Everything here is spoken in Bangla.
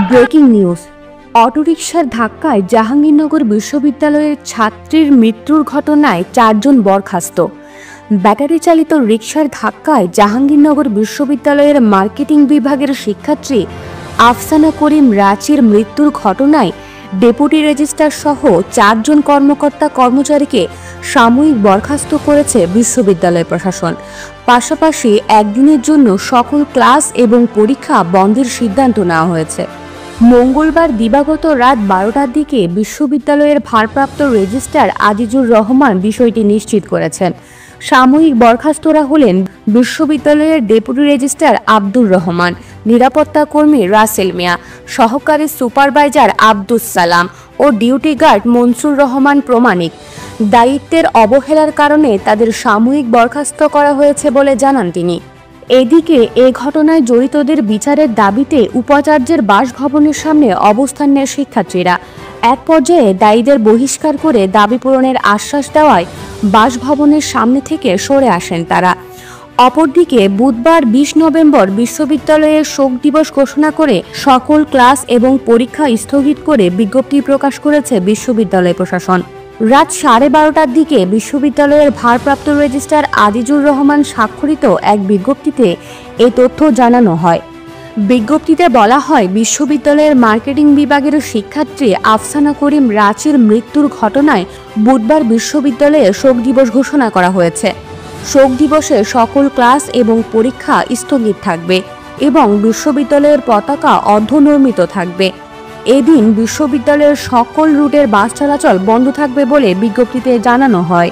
Breaking news. অটোরিকশার ধাক্কায় জাহাঙ্গীরনগর বিশ্ববিদ্যালয়ের ছাত্রীর মৃত্যুর ঘটনায় 4 জন বরখাস্ত। ব্যাটারি চালিত রিকশার ধাক্কায় জাহাঙ্গীরনগর বিশ্ববিদ্যালয়ের মার্কেটিং বিভাগের শিক্ষার্থী আফসানা করিম রাচির মৃত্যুর ঘটনায় ডেপুটি রেজিস্ট্রার সহ 4 জন কর্মকর্তা কর্মচারীকে সাময়িক বরখাস্ত করেছে বিশ্ববিদ্যালয় প্রশাসন। পাশাপাশি একদিনের জন্য সকল ক্লাস এবং পরীক্ষা বন্ধের সিদ্ধান্ত নেওয়া হয়েছে। মঙ্গলবার দিবাগত রাত 12টার দিকে বিশ্ববিদ্যালয়ের ভারপ্রাপ্ত রেজিস্ট্রার আজিজুর রহমান বিষয়টি নিশ্চিত করেছেন। সাময়িক বরখাস্তরা হলেন বিশ্ববিদ্যালয়ের ডেপুটি রেজিস্ট্রার আব্দুর রহমান, নিরাপত্তা কর্মী রাসেল মিয়া, সহকারী সুপারভাইজার আব্দুস সালাম ও ডিউটি গার্ড মনসুর রহমান প্রমাণিক। দায়িত্বের অবহেলার কারণে তাদের সাময়িক বরখাস্ত করা হয়েছে বলে জানান তিনি। এদিকে এ ঘটনায় জড়িতদের বিচারের দাবিতে উপাচার্যের বাসভবনের সামনে অবস্থান নেয় শিক্ষার্থীরা। এক পর্যায়ে দায়ীদের বহিষ্কার করে দাবি পূরণের আশ্বাস দেওয়ায় বাসভবনের সামনে থেকে সরে আসেন তারা। অপরদিকে বুধবার 20 নভেম্বর বিশ্ববিদ্যালয়ের শোক দিবস ঘোষণা করে সকল ক্লাস এবং পরীক্ষা স্থগিত করে বিজ্ঞপ্তি প্রকাশ করেছে বিশ্ববিদ্যালয় প্রশাসন। রাত 12:30টার দিকে বিশ্ববিদ্যালয়ের ভারপ্রাপ্ত রেজিস্ট্রার আজিজুর রহমান স্বাক্ষরিত এক বিজ্ঞপ্তিতে এই তথ্য জানানো হয়। বিজ্ঞপ্তিতে বলা হয়, বিশ্ববিদ্যালয়ের মার্কেটিং বিভাগের শিক্ষার্থী আফসানা করিম রাচির মৃত্যুর ঘটনায় বুধবার বিশ্ববিদ্যালয়ে শোক দিবস ঘোষণা করা হয়েছে। শোক দিবসে সকল ক্লাস এবং পরীক্ষা স্থগিত থাকবে এবং বিশ্ববিদ্যালয়ের পতাকা অর্ধনর্মিত থাকবে। এদিন বিশ্ববিদ্যালয়ের সকল রুটের বাস চলাচল বন্ধ থাকবে বলে বিজ্ঞপ্তিতে জানানো হয়।